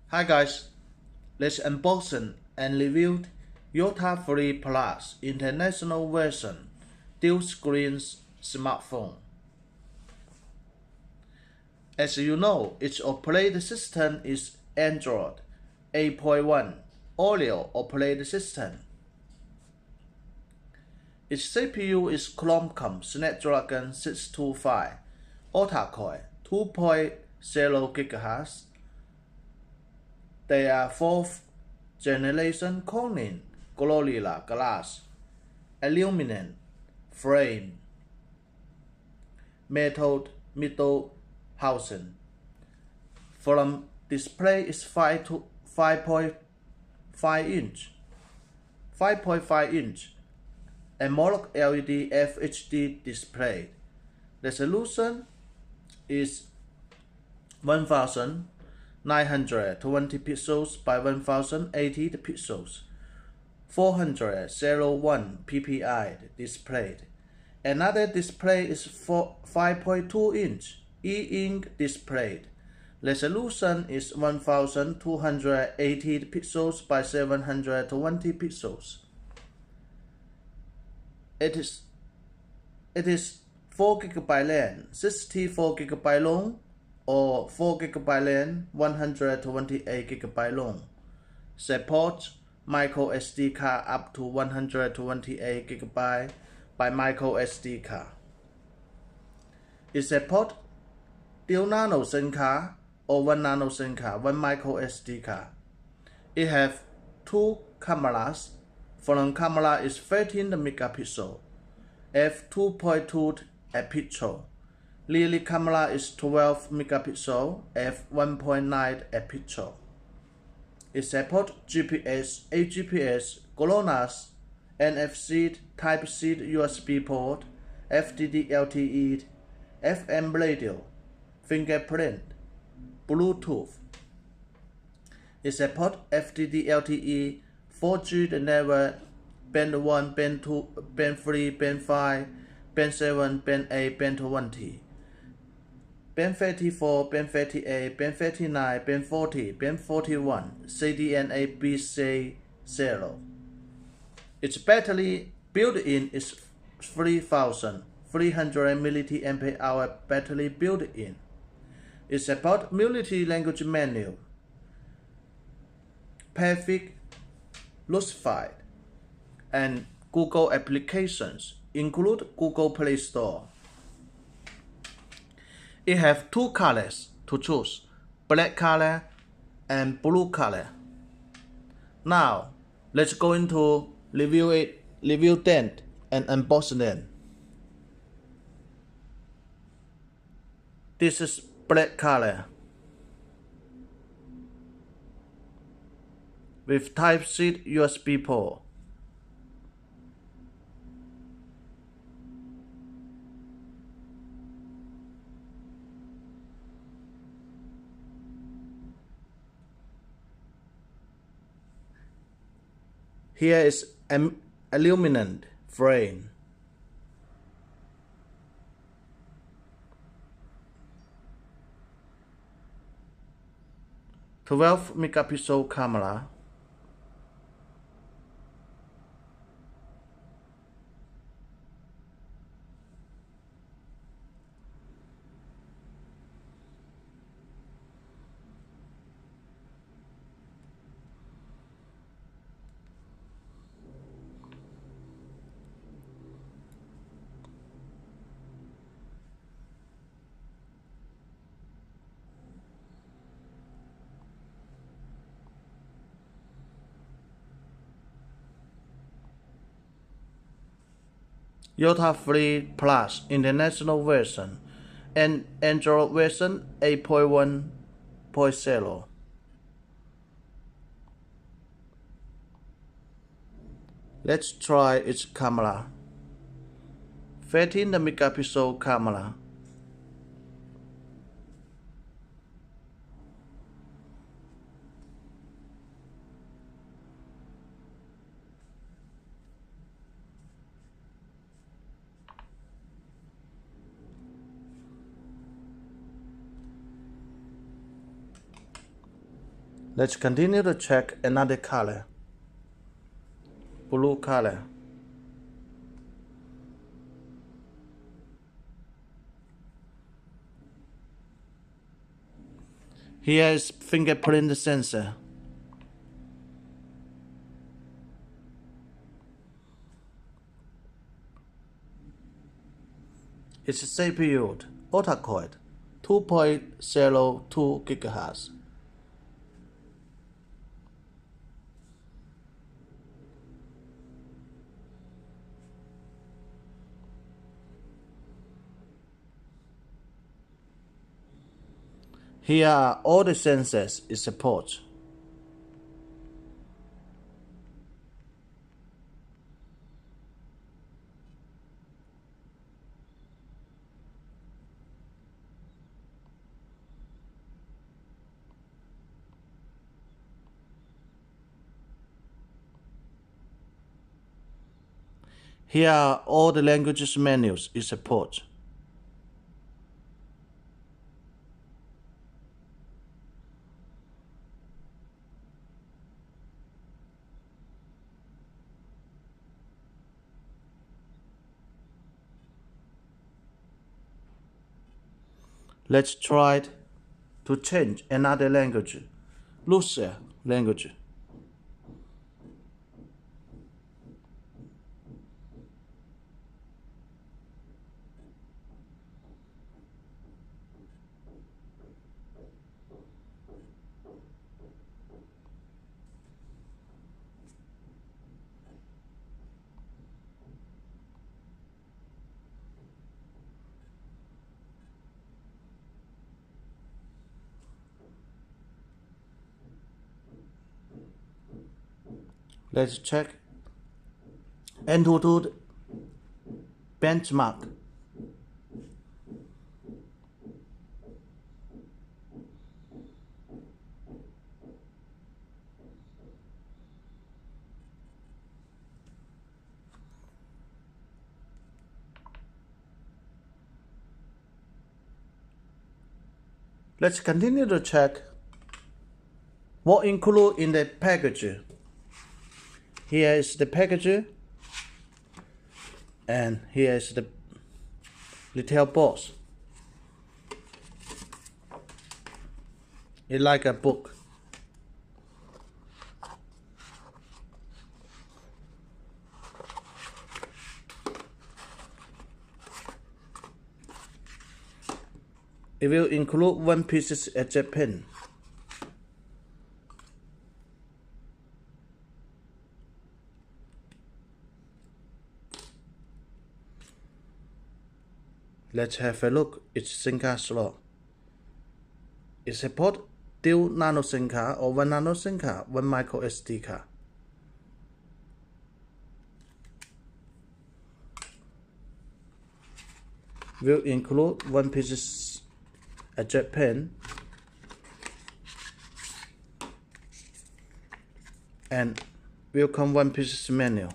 Hi guys, let's unbox and review YOTA3 Plus International version dual screens smartphone. As you know, its operating system is Android 8.1 Oreo operating system. Its CPU is HONGKONG Snapdragon 625 octa-core 2.0 GHz. They are 4th generation Corning Gorilla Glass aluminum frame metal middle housing. Front display is 5.5 inch AMOLED LED FHD display. Resolution is 1920 pixels by 1080 pixels, 401 ppi displayed. Another display is 5.2 inch e-ink displayed. Resolution is 1280 pixels by 720 pixels. It is 4 GB RAM, 64 GB long, or 4 GB RAM, 128 GB long. Supports micro SD card up to 128 GB by micro SD card. It supports dual nano SIM card or 1 nano SIM card, 1 micro SD card. It has 2 cameras. Front camera is 13 megapixel, f2.2 aperture. Rear camera is 12 megapixel, f1.9 aperture. It supports GPS, AGPS, GLONASS, NFC, Type-C USB port, FDD LTE, FM radio, fingerprint, Bluetooth. It supports FDD LTE, 4G network, Band 1, Band 2, Band 3, Band 5, Band 7, Band 8, Band 20, Band 34, Band 38, Band 39, Band 40, Band 41, CDNA BC0. Its battery built-in is 3300 mAh battery built-in. It supports multi-language menu, perfect Lucified, and Google applications, include Google Play Store. It has 2 colors to choose, black color and blue color. Now, let's go into review them and unbox them. This is black color with Type-C USB port. Here is an aluminum frame. (12 megapixel camera). YOTA3 Plus International version and Android version 8.1.0. Let's try its camera. 13 megapixel camera. Let's continue to check another color. Blue color. Here is fingerprint sensor. It's CPU octa-core 2.02 GHz. Here are all the sensors it supports. Here are all the languages menus it supports. Let's try to change another language, Russia language. Let's check AnTuTu benchmark. Let's continue to check what included in the package. Here is the package, and here is the retail box. It's like a book. It will include one piece eject pin. Let's have a look at its SIM card slot. It supports dual nano SIM card or one nano SIM card, one micro SD card. Will include one piece eject pin and will come one piece menu.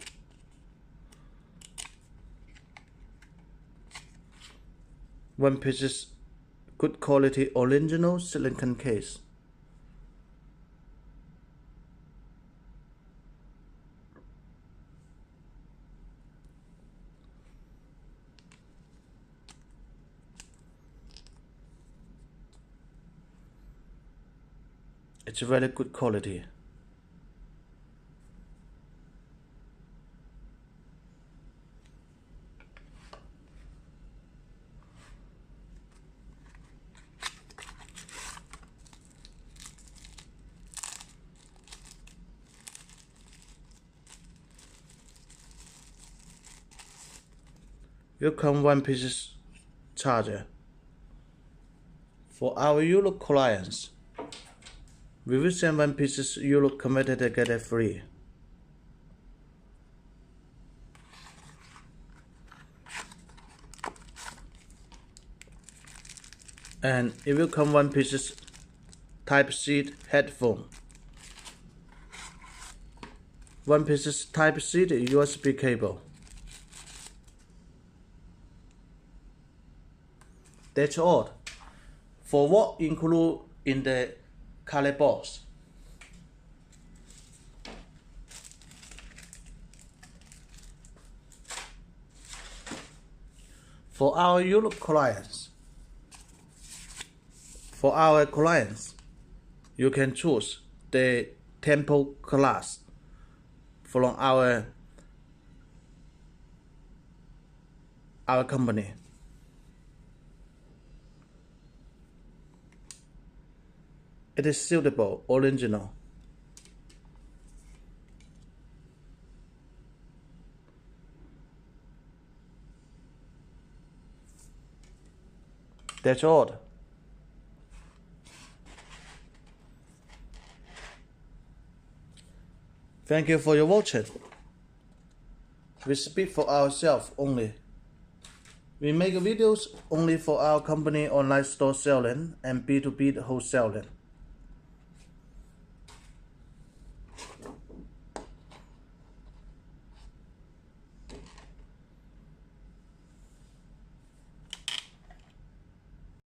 One piece good quality original silicon case. It's very good quality. Will come one piece charger. For our Europe clients, we will send one piece Europe converter to get it free. And it will come one piece Type-C headphone. One piece Type-C USB cable. That's all for what included in the color box. For our Europe clients, you can choose the tempo class from our company. It is suitable, original. That's all. Thank you for your watching. We speak for ourselves only. We make videos only for our company online store selling and B2B wholesaling.